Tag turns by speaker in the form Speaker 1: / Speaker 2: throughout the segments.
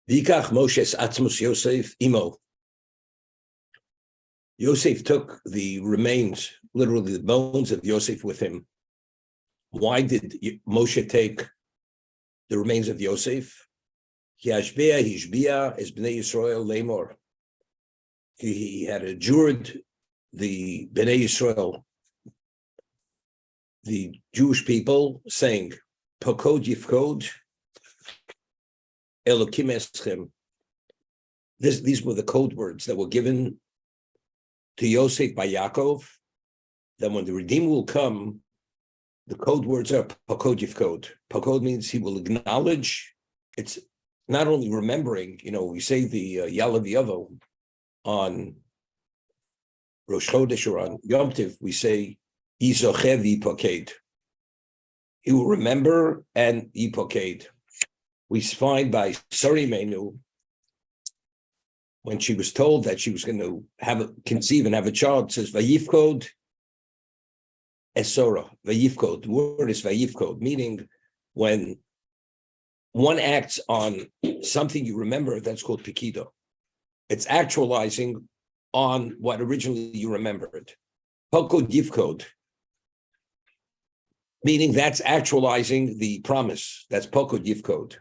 Speaker 1: Vikach Moshe's Atzmus Yosef Imo. Yosef took the remains, literally the bones of Yosef with him. Why did Moshe take the remains of Yosef? Hishbia is Bnei Yisrael Lemor. He had adjured the Bnei Yisrael, the Jewish people, saying, Pokod Yifkod, Elokim Eschem. These were the code words that were given to Yosef by Yaakov. That when the Redeemer will come, the code words are Pokod Yifkod. Pokod means he will acknowledge. It's not only remembering, we say the Yalav Yavo on Rosh Chodesh or on Yom Tiv, we say Yizochev Yipoked. He will remember and Yipoked. We find by Sari Menu, when she was told that she was going to conceive and have a child, it says Vayifkod Esora, Vayifkod. The word is Vayifkod, meaning when one acts on something you remember, that's called Pikido. It's actualizing on what originally you remembered. Pokod Yifkod, meaning that's actualizing the promise. That's Pokod Yifkod.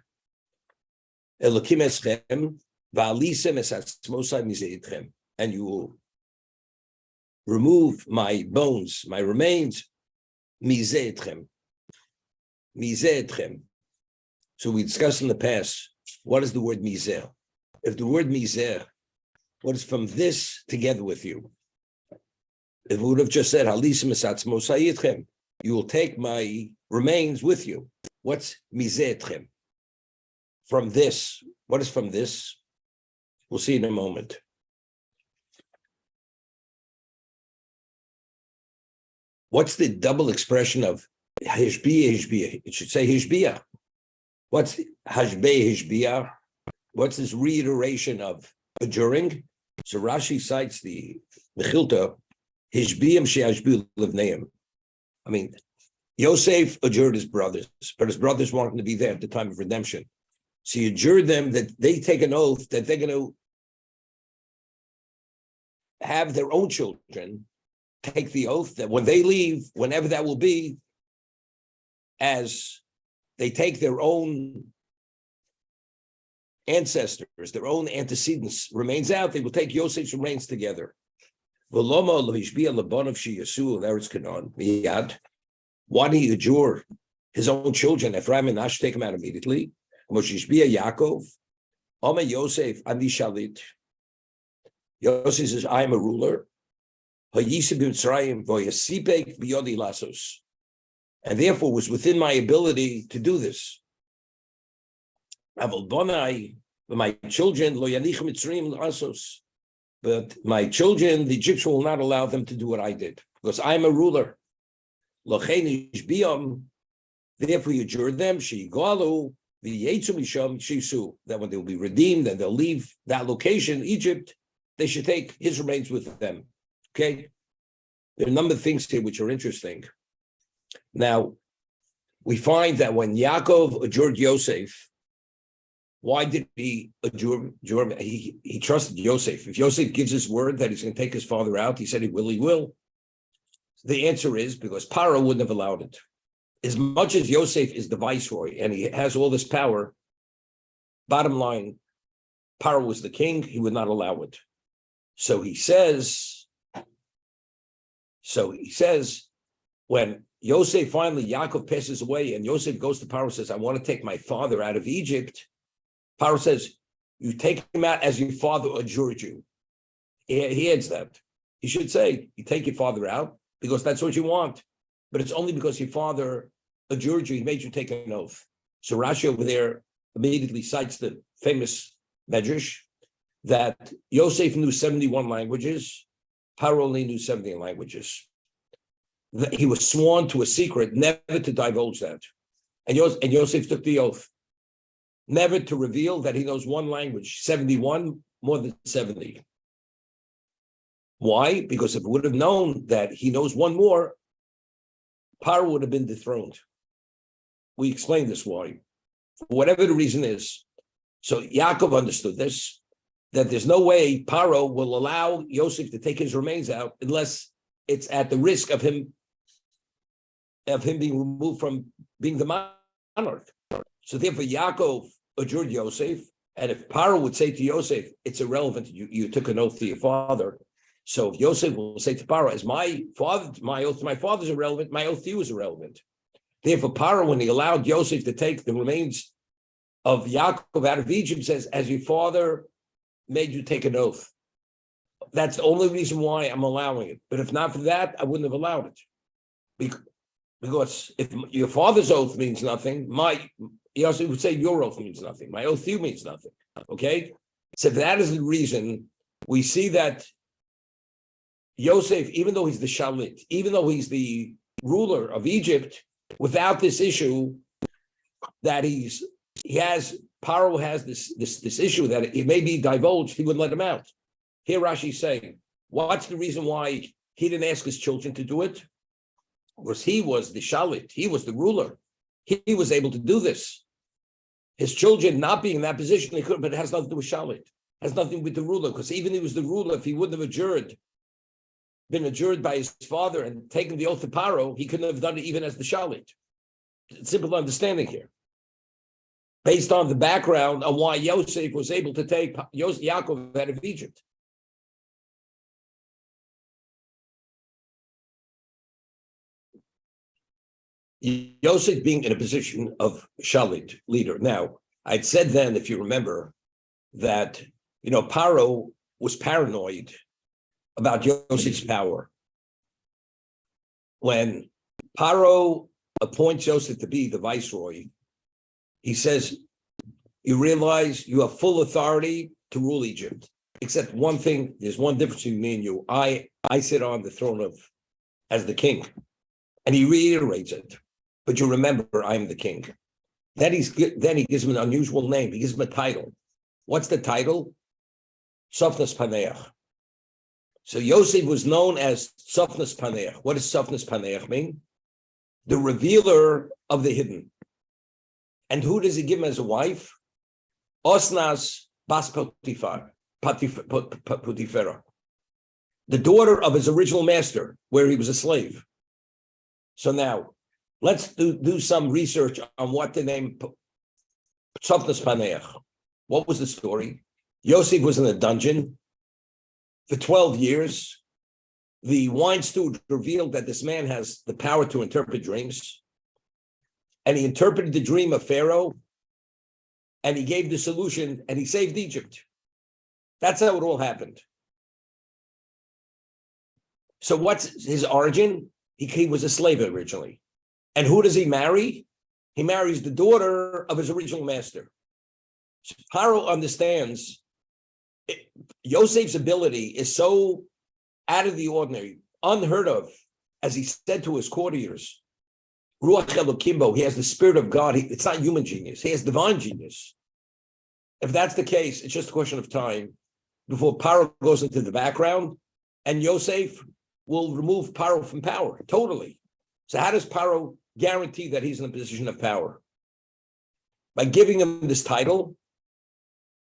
Speaker 1: Elokim eschem, va'alisem esatzmosai mizeitchem, and you will remove my bones, my remains, mizeitchem. Mizeitchem. So we discussed in the past, what is the word mizer? If the word mizer, what is from this together with you? If we would have just said, halisem esatzmosai itchem, you will take my remains with you. What's mizeitchem? From this, what is from this? We'll see in a moment. What's the double expression of hishbia, hishbia? It should say hishbia. What's hashbe, hishbia? What's this reiteration of adjuring? So Rashi cites the Mechilta, hishbiyam she'ashbu livneim. I mean, Yosef adjured his brothers, but his brothers wanted to be there at the time of redemption. So he adjured them that they take an oath that they're going to have their own children take the oath that when they leave, whenever that will be, as they take their own ancestors, their own antecedents remains out, they will take Yosef's remains together. Why did he adjure his own children? Ephraim and Nash take him out immediately. Yaakov, Yosef, Ani Shalit. Yosef says, I am a ruler. And therefore was within my ability to do this. But my children, the Egyptians will not allow them to do what I did, because I'm a ruler. Therefore, you adjure them, that when they'll be redeemed and they'll leave that location, Egypt, they should take his remains with them. Okay? There are a number of things here which are interesting. Now, we find that when Yaakov adjured Yosef, why did he adjure? He trusted Yosef. If Yosef gives his word that he's going to take his father out, he said he will. The answer is because Paro wouldn't have allowed it. As much as Yosef is the viceroy and he has all this power, bottom line, Paro was the king, he would not allow it. So he says, when Yosef finally, Yaakov passes away and Yosef goes to Paro and says, I want to take my father out of Egypt. Paro says, you take him out as your father adjured you. He adds that. He should say, you take your father out because that's what you want. But it's only because your father adjured you, he made you take an oath. So Rashi over there immediately cites the famous Medrash that Yosef knew 71 languages, Paro only knew 70 languages. He was sworn to a secret never to divulge that. And Yosef took the oath never to reveal that he knows one language, 71, more than 70. Why? Because if it would have known that he knows one more, Paro would have been dethroned. We explained this why. For whatever the reason is, So Yaakov understood this, that there's no way Paro will allow Yosef to take his remains out unless it's at the risk of him being removed from being the monarch. So therefore, Yaakov adjured Yosef, and if Paro would say to Yosef, it's irrelevant, you took an oath to your father. So if Yosef will say to Paro, as my oath to my father is irrelevant, my oath to you is irrelevant. Therefore, Paro, when he allowed Yosef to take the remains of Yaakov out of Egypt, says, as your father made you take an oath. That's the only reason why I'm allowing it. But if not for that, I wouldn't have allowed it. Because if your father's oath means nothing, he also would say your oath means nothing. My oath to you means nothing. Okay? So if that is the reason, we see that Yosef, even though he's the Shalit, even though he's the ruler of Egypt, without this issue that Paro has this issue that it may be divulged, he wouldn't let him out. Here Rashi's saying, what's the reason why he didn't ask his children to do it? Because he was the Shalit, he was the ruler. He was able to do this. His children not being in that position, they could, but it has nothing to do with Shalit. It has nothing to do with the ruler, because even if he was the ruler, if he wouldn't have been adjured by his father and taken the oath of Paro, he couldn't have done it even as the Shalit. Simple understanding here. Based on the background on why Yosef was able to take Yaakov out of Egypt. Yosef being in a position of Shalit, leader. Now, I'd said then, if you remember, that Paro was paranoid about Yosef's power. When Paro appoints Yosef to be the viceroy, he says, you realize you have full authority to rule Egypt, except one thing, there's one difference between me and you. I sit on the throne as the king. And he reiterates it. But you remember, I'm the king. Then he gives him an unusual name. He gives him a title. What's the title? Sofnas Paneach. So Yosef was known as Sofnas Paneach. What does Sofnas Paneach mean? The revealer of the hidden. And who does he give him as a wife? Osnas Bas Potifera, the daughter of his original master, where he was a slave. So now, let's do some research on what the name Sofnas Paneach. What was the story? Yosef was in a dungeon for 12 years. The wine steward revealed that this man has the power to interpret dreams. And he interpreted the dream of Pharaoh, and he gave the solution, and he saved Egypt. That's how it all happened. So what's his origin? He was a slave originally. And who does he marry? He marries the daughter of his original master. So Paro understands Yosef's ability is so out of the ordinary, unheard of, as he said to his courtiers. Ruach Elokimbo, he has the spirit of God. It's not human genius. He has divine genius. If that's the case, it's just a question of time before Paro goes into the background, and Yosef will remove Paro from power, totally. So how does Paro guarantee that he's in a position of power? By giving him this title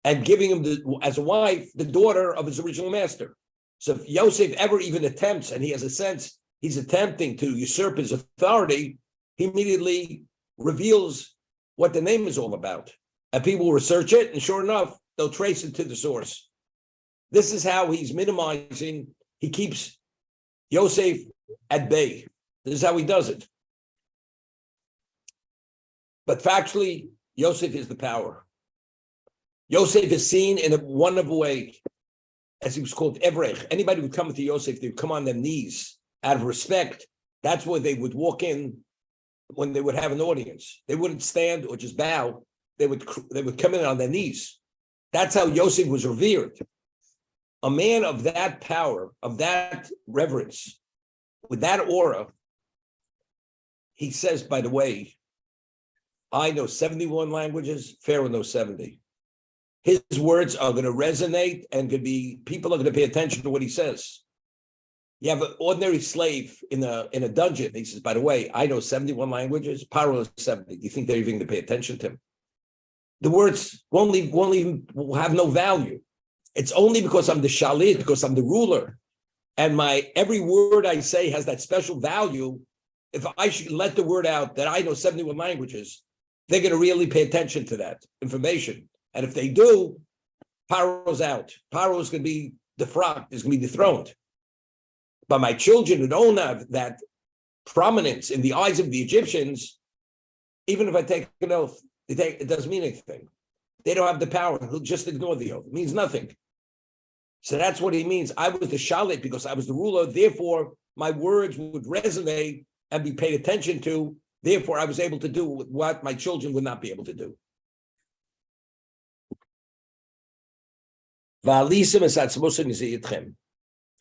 Speaker 1: and giving him, as a wife, the daughter of his original master. So if Yosef ever even attempts, and he has a sense he's attempting to usurp his authority, he immediately reveals what the name is all about. And people will research it, and sure enough, they'll trace it to the source. This is how he's minimizing, he keeps Yosef at bay. This is how he does it. But factually, Yosef is the power. Yosef is seen in one of a way, as he was called Evrech. Anybody would come to Yosef, they would come on their knees out of respect. That's where they would walk in when they would have an audience. They wouldn't stand or just bow. They would come in on their knees. That's how Yosef was revered. A man of that power, of that reverence, with that aura, he says, by the way, I know 71 languages, Pharaoh knows 70. His words are going to resonate, and people are going to pay attention to what he says. You have an ordinary slave in a dungeon. He says, by the way, I know 71 languages, Pharaoh knows 70. Do you think they're even going to pay attention to him? the words won't even will have no value. It's only because I'm the shalit, because I'm the ruler, and every word I say has that special value. If I should let the word out that I know 71 languages, they're going to really pay attention to that information. And if they do, Paro's out. Paro is going to be defrocked, is going to be dethroned. But my children who don't have that prominence in the eyes of the Egyptians, even if I take an oath, it doesn't mean anything. They don't have the power. He'll just ignore the oath. It means nothing. So that's what he means. I was the shalit because I was the ruler. Therefore, my words would resonate and be paid attention to. Therefore, I was able to do what my children would not be able to do.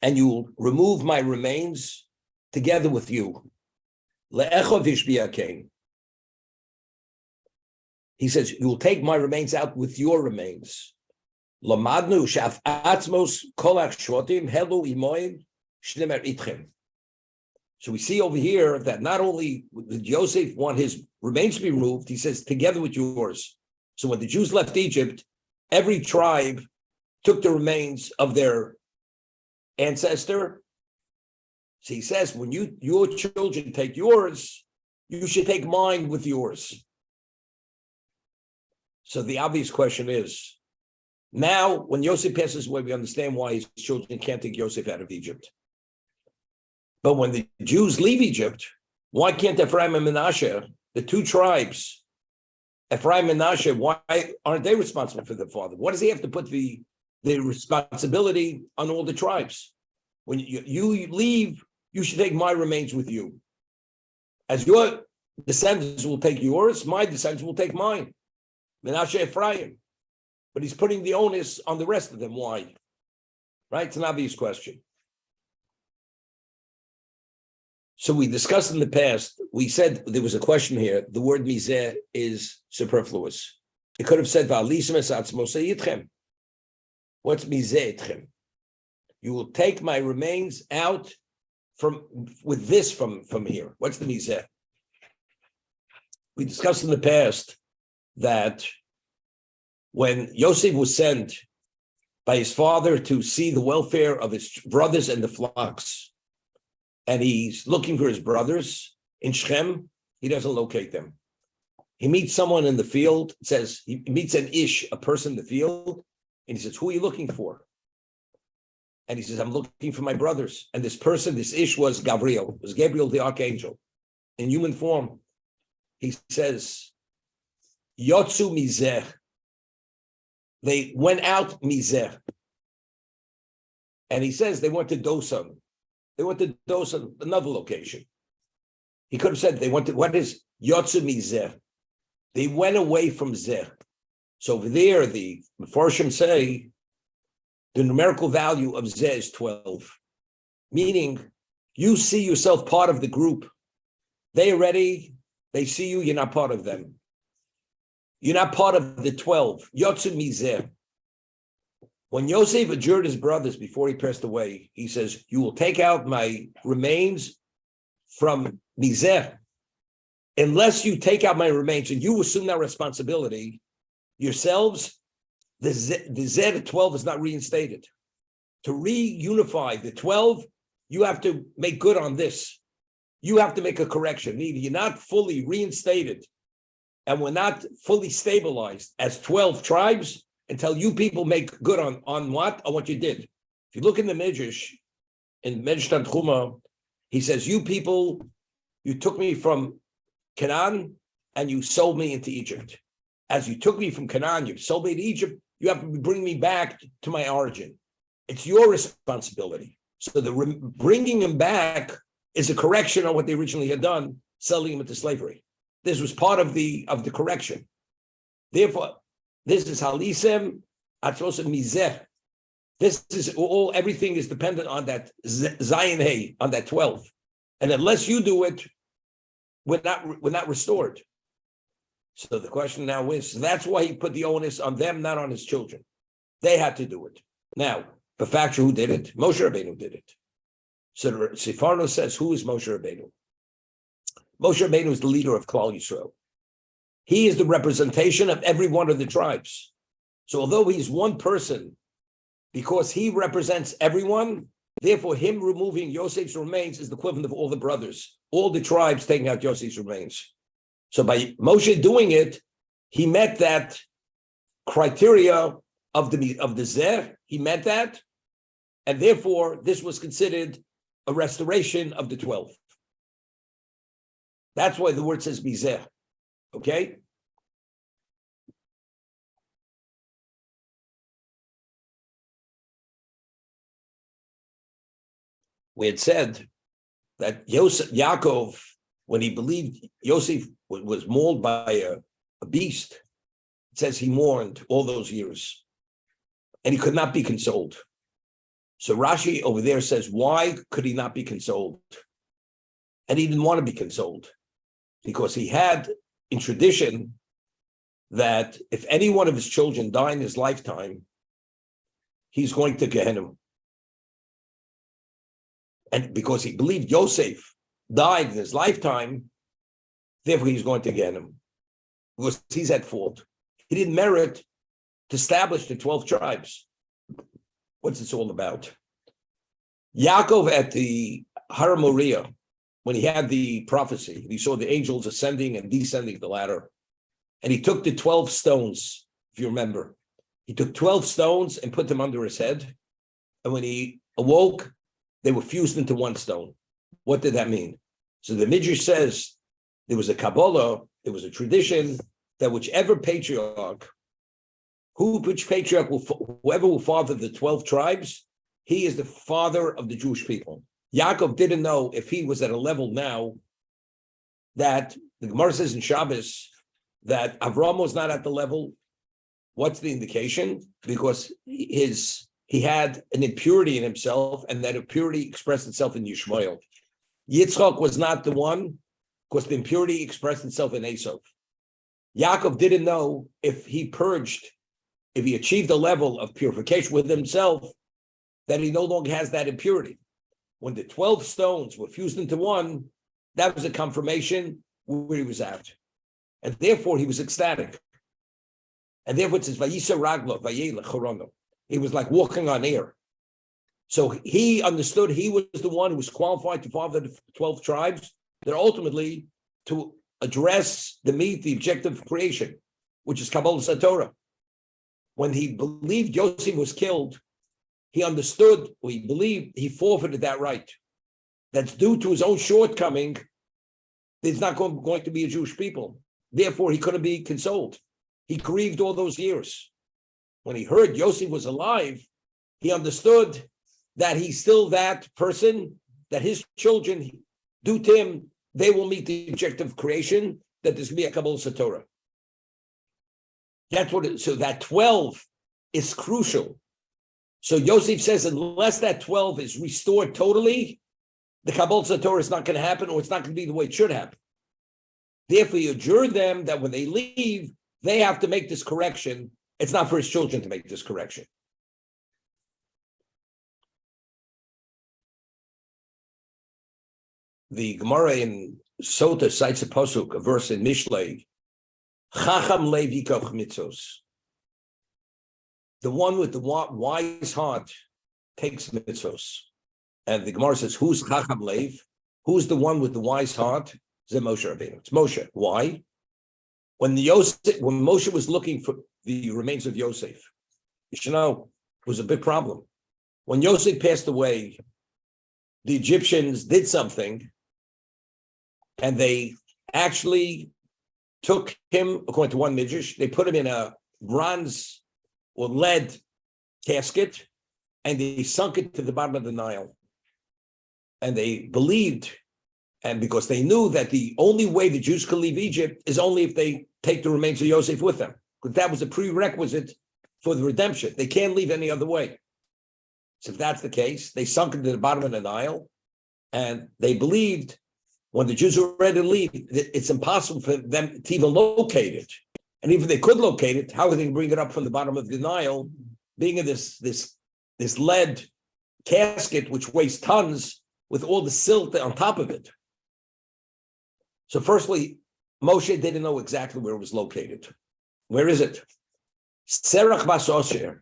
Speaker 1: And you will remove my remains together with you. He says, you will take my remains out with your remains. So we see over here that not only did Yosef want his remains to be removed, he says, together with yours. So when the Jews left Egypt, every tribe took the remains of their ancestor. So he says, when your children take yours, you should take mine with yours. So the obvious question is, now when Yosef passes away, we understand why his children can't take Yosef out of Egypt. But when the Jews leave Egypt, why can't Ephraim and Menashe, the two tribes, Ephraim and Menashe, why aren't they responsible for their father? What does he have to put the responsibility on all the tribes? When you leave, you should take my remains with you. As your descendants will take yours, my descendants will take mine. Menashe, Ephraim. But he's putting the onus on the rest of them. Why? Right? It's an obvious question. So we discussed in the past, we said there was a question here. The word mizeh is superfluous. It could have said, Va'alisem es atzmosei yitchem. What's mizeh yitchem? You will take my remains out from here. What's the mizeh? We discussed in the past that when Yosef was sent by his father to see the welfare of his brothers and the flocks, and he's looking for his brothers in Shechem, he doesn't locate them. He meets someone in the field, says, he meets an ish, a person in the field, and he says, who are you looking for? And he says, I'm looking for my brothers. And this person, this ish was Gabriel the archangel, in human form. He says, Yotzu mizeh. They went out mizeh. And he says they went to Dosan. They went to Dosan, another location. He could have said they went to, what is Yotzu mizeh? They went away from Zeh. So over there, the Mefarshim say the numerical value of Zeh is 12. Meaning, you see yourself part of the group. They see you, you're not part of them. You're not part of the 12. Yotzu mizeh. When Yosef adjured his brothers before he passed away, he says, you will take out my remains from mizeh. Unless you take out my remains and you assume that responsibility yourselves, the zeh to 12 is not reinstated. To reunify the 12, you have to make good on this. You have to make a correction. Meaning you're not fully reinstated and we're not fully stabilized as 12 tribes until you people make good on what? On what you did. If you look in the Midrash, in Midrash Tanchuma, he says, you people, you took me from Canaan and you sold me into Egypt. As you took me from Canaan, you sold me to Egypt, you have to bring me back to my origin. It's your responsibility. So the bringing him back is a correction on what they originally had done, selling him into slavery. This was part of the correction. Therefore, this is halisem atzmos mizeh. This is all. Everything is dependent on that zayin hey, on that 12. And unless you do it, we're not restored. So the question now is, that's why he put the onus on them, not on his children. They had to do it. Now, the fact who did it? Moshe Rabbeinu did it. So the Sefarno says, who is Moshe Rabbeinu? Moshe Rabbeinu is the leader of Klal Yisrael. he is the representation of every one of the tribes. So although he's one person, because he represents everyone, therefore him removing Yosef's remains is the equivalent of all the brothers, all the tribes taking out Yosef's remains. So by Moshe doing it, he met that criteria of the Zeh, he met that, and therefore this was considered a restoration of the 12. That's why the word says Mizeh. Okay? We had said that Yaakov, when he believed Yosef was mauled by a beast, it says he mourned all those years. And he could not be consoled. So Rashi over there says, why could he not be consoled? And he didn't want to be consoled because he had in tradition that if any one of his children die in his lifetime, he's going to Gehenna. And because he believed Yosef died in his lifetime, therefore he's going to Gehenna. Because he's at fault. He didn't merit to establish the 12 tribes. What's this all about? Yaakov at the Har Moriah, when he had the prophecy, he saw the angels ascending and descending the ladder. And he took the 12 stones, if you remember. He took 12 stones and put them under his head. And when he awoke, they were fused into one stone. What did that mean? So the Midrash says there was a Kabbalah, there was a tradition that whichever patriarch, whoever will father the 12 tribes, he is the father of the Jewish people. Yaakov didn't know if he was at a level now that the Gemara says in Shabbos that Avram was not at the level. What's the indication? Because he had an impurity in himself, and that impurity expressed itself in Yishmael. Yitzchak was not the one, because the impurity expressed itself in Esau. Yaakov didn't know if he achieved a level of purification with himself, that he no longer has that impurity. When the 12 stones were fused into one, that was a confirmation where he was at. And therefore he was ecstatic. And therefore it says, Vayisa Raglo, Vayela Chorono. He was like walking on air. So he understood he was the one who was qualified to father the 12 tribes, that ultimately to address the objective of creation, which is Kabbalah Satorah. When he believed Yosef was killed, he understood, or he believed, he forfeited that right. That's due to his own shortcoming. There's not going to be a Jewish people. Therefore, he couldn't be consoled. He grieved all those years. When he heard Yosef was alive, he understood that he's still that person, that his children, due to him, they will meet the objective of creation, that there's going to be a Kabbalah Satorah. That's what so that 12 is crucial. So Yosef says, unless that 12 is restored totally, the Kabbalah Satorah is not going to happen, or it's not going to be the way it should happen. Therefore, he adjured them that when they leave, they have to make this correction. It's not for his children to make this correction. The Gemara in Sota cites a pasuk, a verse in Mishlei, Chacham lev yikach mitzvos. The one with the wise heart takes mitzvos. And the Gemara says, who's Chacham lev? Who's the one with the wise heart? It's Moshe Rabbeinu. It's Moshe. Why? When Moshe was looking for the remains of Yosef, you should know, it was a big problem. When Yosef passed away, the Egyptians did something, and they actually took him, according to one midrash, they put him in a bronze or lead casket, and they sunk it to the bottom of the Nile. And they believed, and because they knew that the only way the Jews could leave Egypt is only if they take the remains of Yosef with them, because that was a prerequisite for the redemption. They can't leave any other way. So if that's the case, they sunk into the bottom of the Nile, and they believed when the Jews were ready to leave, it's impossible for them to even locate it. And even if they could locate it, how could they bring it up from the bottom of the Nile, being in this lead casket, which weighs tons, with all the silt on top of it? So firstly, Moshe didn't know exactly where it was located. Where is it? Serach bas Osher,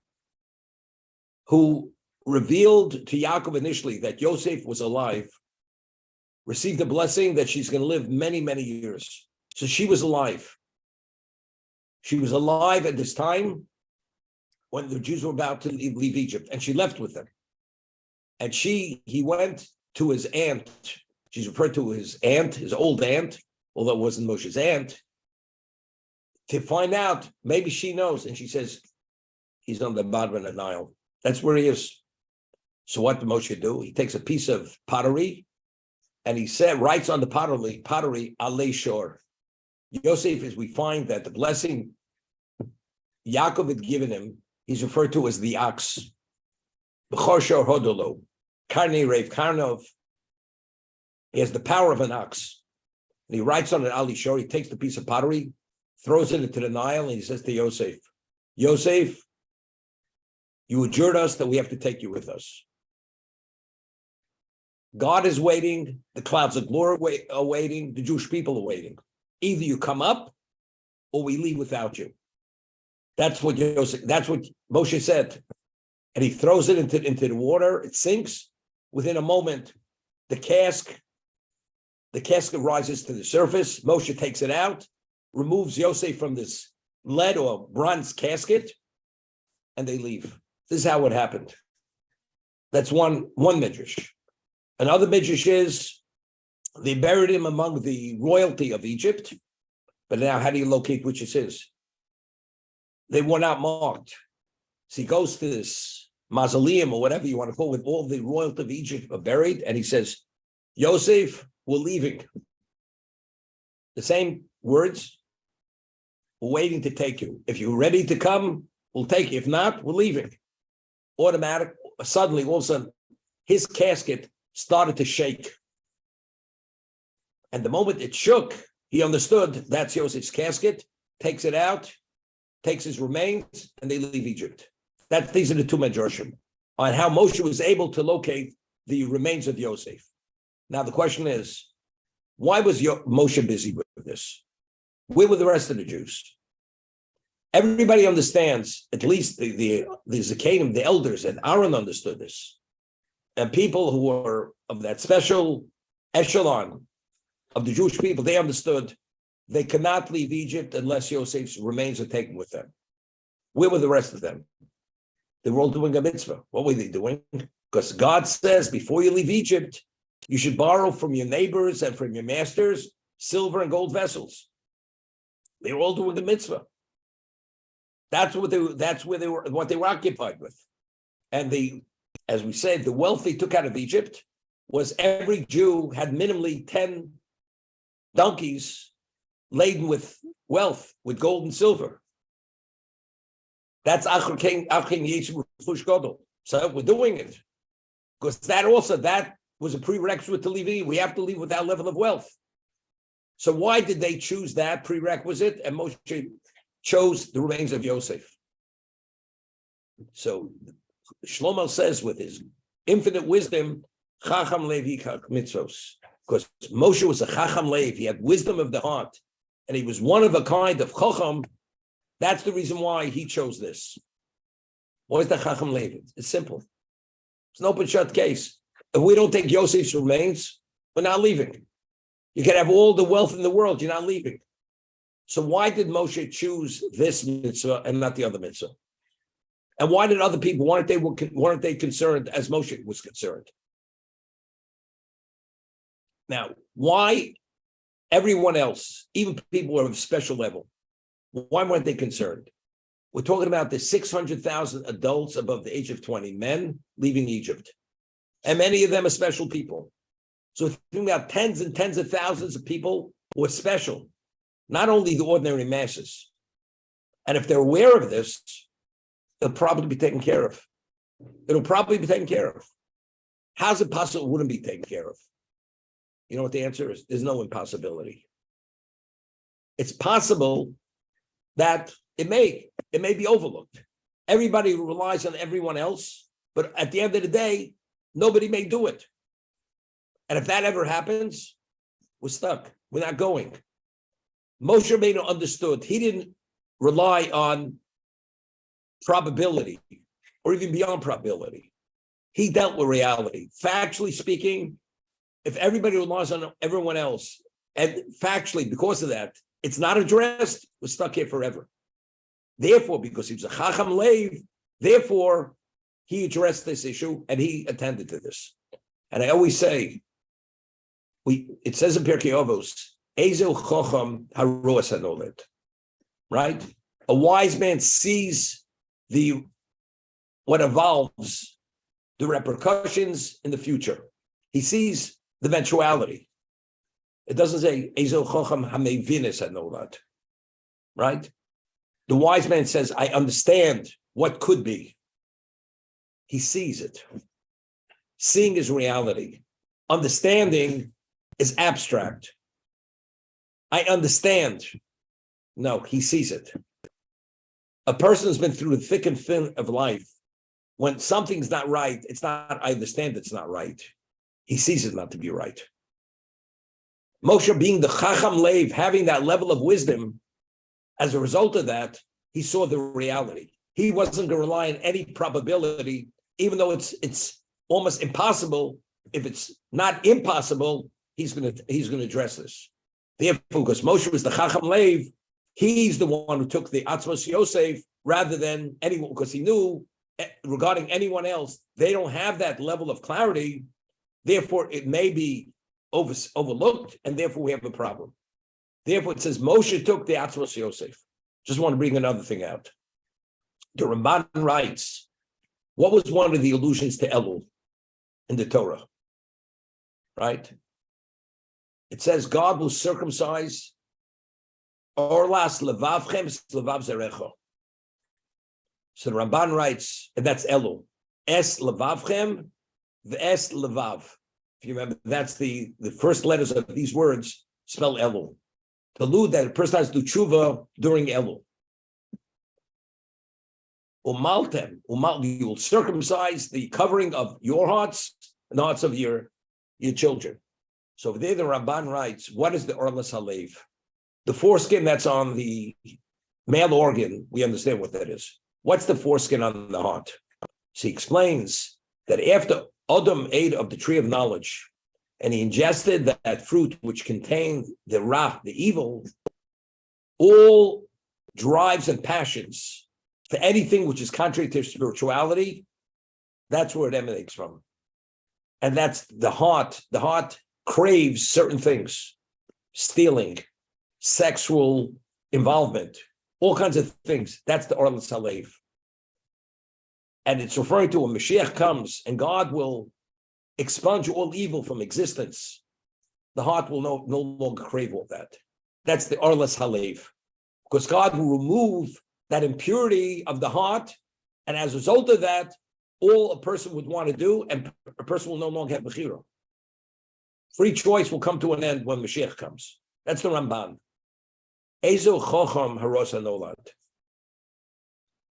Speaker 1: who revealed to Yaakov initially that Yosef was alive, received a blessing that she's going to live many, many years. So she was alive. She was alive at this time when the Jews were about to leave Egypt, and she left with them. And he went to his aunt. She's referred to his aunt, his old aunt, although it wasn't Moshe's aunt, to find out, maybe she knows. And she says, he's on the bottom of the Nile. That's where he is. So what did Moshe do? He takes a piece of pottery and he writes on the pottery, Alei Shor. Yosef, as we find that the blessing Yaakov had given him, he's referred to as the ox. B'chor Shor Hodolo, Karnei Rev Karnov. He has the power of an ox. And he writes on an Ali Shor, he takes the piece of pottery, throws it into the Nile, and he says to Yosef, Yosef, you adjured us that we have to take you with us. God is waiting, the clouds of glory are waiting, the Jewish people are waiting. Either you come up or we leave without you. That's what Moshe said. And he throws it into the water, it sinks. Within a moment, the casket rises to the surface. Moshe takes it out, removes Yosef from this lead or bronze casket, and they leave. This is how it happened. That's one midrash. Another midrash is they buried him among the royalty of Egypt, but now how do you locate which is his? They were not marked. So he goes to this mausoleum or whatever you want to call it, with all the royalty of Egypt are buried, and he says, Yosef, we're leaving. The same words, we're waiting to take you. If you're ready to come, we'll take you. If not, we're leaving. Suddenly, all of a sudden, his casket started to shake. And the moment it shook, he understood that's Yosef's casket, takes it out, takes his remains, and they leave Egypt. These are the two Medrashim on how Moshe was able to locate the remains of Yosef. Now, the question is, why was Moshe busy with this? Where were the rest of the Jews? Everybody understands, at least the Zakanim, the elders, and Aaron understood this. And people who were of that special echelon of the Jewish people, they understood they cannot leave Egypt unless Yosef's remains are taken with them. Where were the rest of them? They were all doing a mitzvah. What were they doing? Because God says, before you leave Egypt, you should borrow from your neighbors and from your masters silver and gold vessels. They were all doing a mitzvah. That's what they were occupied with. And as we said, the wealth they took out of Egypt was every Jew had minimally 10 donkeys laden with wealth, with gold and silver. That's Achar King Yetziv Chush Gadol. So we're doing it. Because that was a prerequisite to leave. We have to leave with that level of wealth. So why did they choose that prerequisite? And Moshe chose the remains of Yosef. So Shlomo says with his infinite wisdom, Chacham Lev Yikach Mitzvos. Because Moshe was a Chacham Lev. He had wisdom of the heart. And he was one of a kind of Chacham. That's the reason why he chose this. Why is that Chacham Lev? It's simple. It's an open shut case. If we don't take Yosef's remains, we're not leaving. You can have all the wealth in the world, you're not leaving. So why did Moshe choose this mitzvah and not the other mitzvah? And why did other people, weren't they concerned as Moshe was concerned? Now, why everyone else, even people who are of a special level, why weren't they concerned? We're talking about the 600,000 adults above the age of 20, men leaving Egypt. And many of them are special people. So we're thinking about tens and tens of thousands of people who are special, not only the ordinary masses. And if they're aware of this, it'll probably be taken care of. It'll probably be taken care of. How's it possible it wouldn't be taken care of? You know what the answer is? There's no impossibility. It's possible that it may be overlooked. Everybody relies on everyone else, but at the end of the day, nobody may do it. And if that ever happens, we're stuck. We're not going. Moshe Rabbeinu understood. He didn't rely on probability or even beyond probability. He dealt with reality. Factually speaking, if everybody relies on everyone else, and factually, because of that, it's not addressed, we're stuck here forever. Therefore, because he was a Chacham Leiv, therefore, he addressed this issue and he attended to this. And I always say, it says in Pirkei Avos, Ezel Chacham Haroas Hanolet, right? A wise man sees what evolves, the repercussions in the future. He sees the eventuality. It doesn't say Ezel Chacham Hamevinis Hanolet, right? The wise man says, I understand what could be. He sees it. Seeing is reality. Understanding is abstract. I understand. No, he sees it. A person has been through the thick and thin of life. When something's not right, it's not, I understand it's not right. He sees it not to be right. Moshe being the Chacham Leiv, having that level of wisdom, as a result of that, he saw the reality. He wasn't going to rely on any probability, even though it's almost impossible. If it's not impossible, he's going to address this. Therefore, because Moshe was the Chacham Leiv, he's the one who took the Atzmos Yosef rather than anyone, because he knew regarding anyone else, they don't have that level of clarity. Therefore, it may be overlooked, and therefore we have a problem. Therefore, it says Moshe took the Atzmos Yosef. Just want to bring another thing out. The Ramban writes, what was one of the allusions to Elul in the Torah? Right? It says God will circumcise Orlas levavchem levav zerecha. So the Ramban writes, and that's Elul. Es levavchem, v'es levav. If you remember, that's the first letters of these words spell Elul. To allude that a person has to do tshuva during Elul. Umaltem, you will circumcise the covering of your hearts and the hearts of your children. So there the Ramban writes, what is the Orlas Halev? The foreskin that's on the male organ, we understand what that is. What's the foreskin on the heart? So he explains that after Adam ate of the tree of knowledge, and he ingested that fruit which contained the ra, the evil, all drives and passions for anything which is contrary to spirituality, that's where it emanates from. And that's the heart. The heart craves certain things, stealing, sexual involvement, all kinds of things. That's the Orlas Halev. And it's referring to when Mashiach comes and God will expunge all evil from existence. The heart will no longer crave all that. That's the Orlas Halev. Because God will remove that impurity of the heart, and as a result of that, all a person would want to do, and a person will no longer have Bechira. Free choice will come to an end when Mashiach comes. That's the Ramban. Ezo Chocham Haros Hanolad.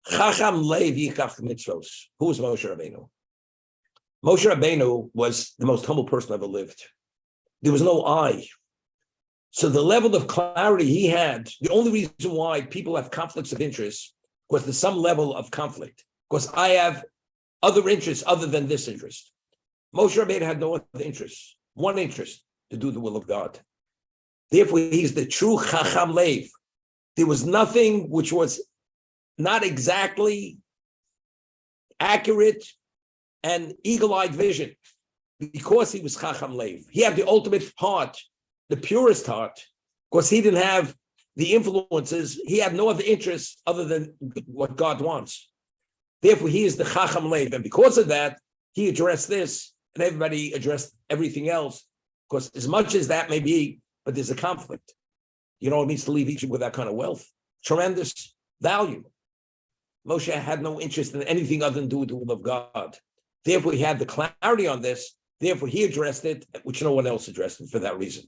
Speaker 1: Chacham Leiv Yikach Mitzvos. Who was Moshe Rabbeinu? Moshe Rabbeinu was the most humble person ever lived. There was no I. So the level of clarity he had, the only reason why people have conflicts of interest was there's some level of conflict. Because I have other interests other than this interest. Moshe Rabbeinu had no other interests. One interest, to do the will of God. Therefore, he's the true Chacham Leiv. There was nothing which was not exactly accurate and eagle-eyed vision, because he was Chacham Leiv. He had the ultimate heart, the purest heart, because he didn't have the influences. He had no other interests other than what God wants. Therefore, he is the Chacham Leiv. And because of that, he addressed this, and everybody addressed everything else, because as much as that may be, but there's a conflict. You know what it means to leave Egypt with that kind of wealth? Tremendous value. Moshe had no interest in anything other than do the will of God. Therefore, he had the clarity on this. Therefore, he addressed it, which no one else addressed it for that reason.